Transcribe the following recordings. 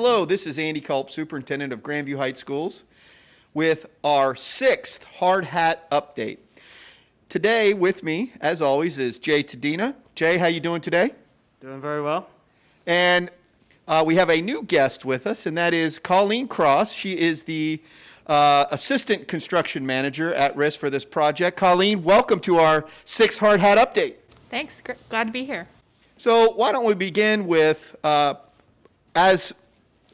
Hello, this is Andy Culp, Superintendent of Grandview Heights Schools, with our 6th Hard Hat Update. Today with me, as always, is Jay Tadina. Jay, how you doing today? Doing very well. And we have a new guest with us, and that is Colleen Cross. She is the Assistant Construction Manager at risk for this project. Colleen, welcome to our 6th Hard Hat Update. Thanks. Glad to be here. So why don't we begin with, as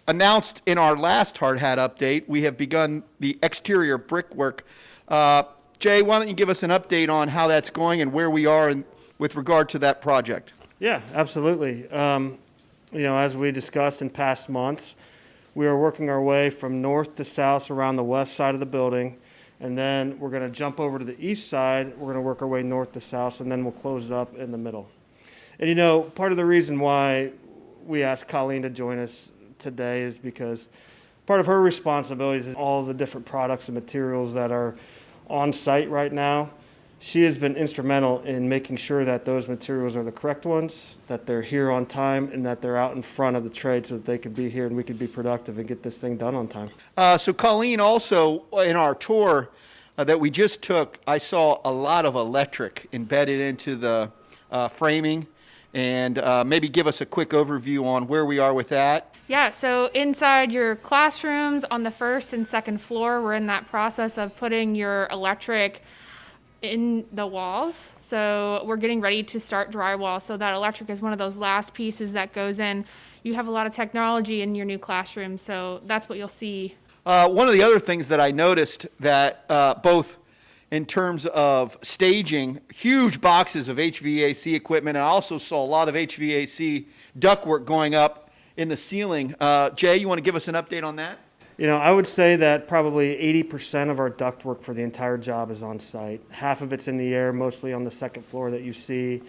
announced in our last Hard Hat Update, we have begun the exterior brickwork. Jay, why don't you give us an update on how that's going and where we are with regard to that project? Yeah, absolutely. As we discussed in past months, we are working our way from north to south around the west side of the building, and then we're going to jump over to the east side. We're going to work our way north to south, and then we'll close it up in the middle. And part of the reason why we asked Colleen to join us today is because part of her responsibilities is all the different products and materials that are on site right now. She has been instrumental in making sure that those materials are the correct ones, that they're here on time, and that they're out in front of the trade so that they could be here and we could be productive and get this thing done on time. So Colleen, also in our tour that we just took, I saw a lot of electric embedded into the framing. And maybe give us a quick overview on where we are with that. Yeah, so inside your classrooms on the first and second floor, we're in that process of putting your electric in the walls. So we're getting ready to start drywall. So that electric is one of those last pieces that goes in. You have a lot of technology in your new classroom, so that's what you'll see. One of the other things that I noticed that both in terms of staging, huge boxes of HVAC equipment. And I also saw a lot of HVAC ductwork going up in the ceiling. Jay, you want to give us an update on that? I would say that probably 80% of our ductwork for the entire job is on site. Half of it's in the air, mostly on the second floor that you see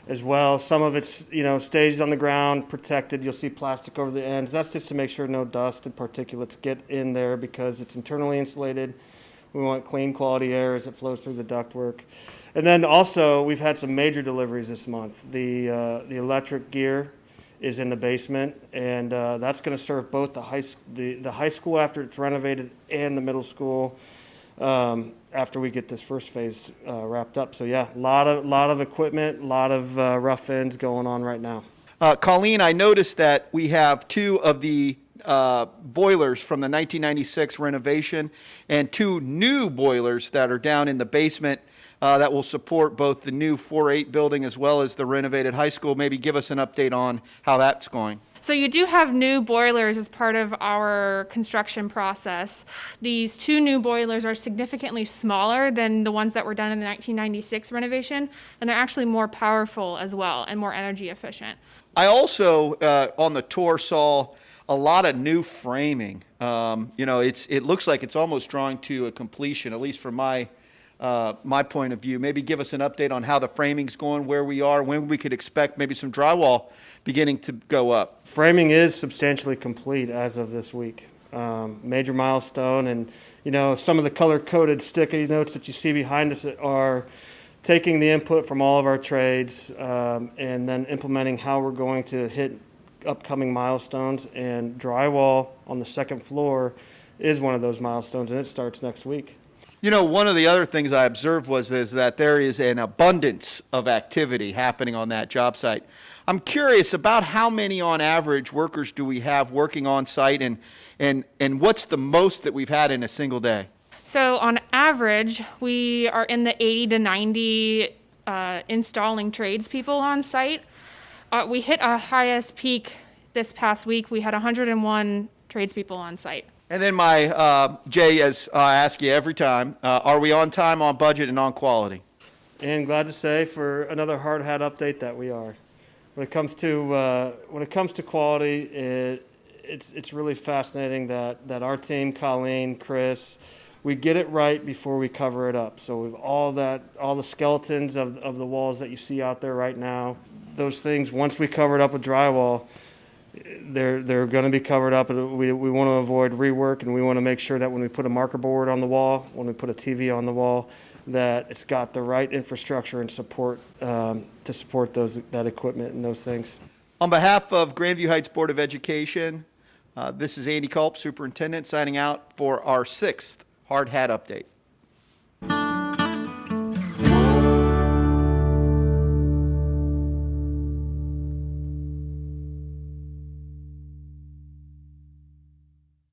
as well. Some of it's, staged on the ground, protected. You'll see plastic over the ends. That's just to make sure no dust and particulates get in there because it's internally insulated. We want clean quality air as it flows through the ductwork. And then also, we've had some major deliveries this month. The electric gear is in the basement, and that's going to serve both the high school after it's renovated and the middle school after we get this first phase wrapped up. So yeah, a lot of equipment, a lot of rough ends going on right now. Colleen, I noticed that we have 2 of the boilers from the 1996 renovation and 2 new boilers that are down in the basement that will support both the new 4-8 building as well as the renovated high school. Maybe give us an update on how that's going. So you do have new boilers as part of our construction process. These 2 new boilers are significantly smaller than the ones that were done in the 1996 renovation, and they're actually more powerful as well and more energy efficient. I also, on the tour, saw a lot of new framing. It looks like it's almost drawing to a completion, at least from my point of view. Maybe give us an update on how the framing's going, where we are, when we could expect maybe some drywall beginning to go up. Framing is substantially complete as of this week. Major milestone, and some of the color-coded sticky notes that you see behind us are taking the input from all of our trades and then implementing how we're going to hit upcoming milestones, and drywall on the second floor is one of those milestones, and it starts next week. One of the other things I observed is that there is an abundance of activity happening on that job site. I'm curious about how many on average workers do we have working on site, and what's the most that we've had in a single day? So on average, we are in the 80 to 90 installing tradespeople on site. We hit our highest peak this past week. We had 101 tradespeople on site. And then Jay, as I ask you every time, are we on time, on budget, and on quality? And glad to say for another hard hat update that we are. When it comes to quality, it's really fascinating that our team, Colleen, Chris, we get it right before we cover it up. So we've all the skeletons of the walls that you see out there right now, those things, once we cover it up with drywall, they're going to be covered up. We want to avoid rework, and we want to make sure that when we put a marker board on the wall, when we put a TV on the wall, that it's got the right infrastructure and support to support that equipment and those things. On behalf of Grandview Heights Board of Education, This is Andy Culp, Superintendent, signing out for our 6th Hard Hat Update.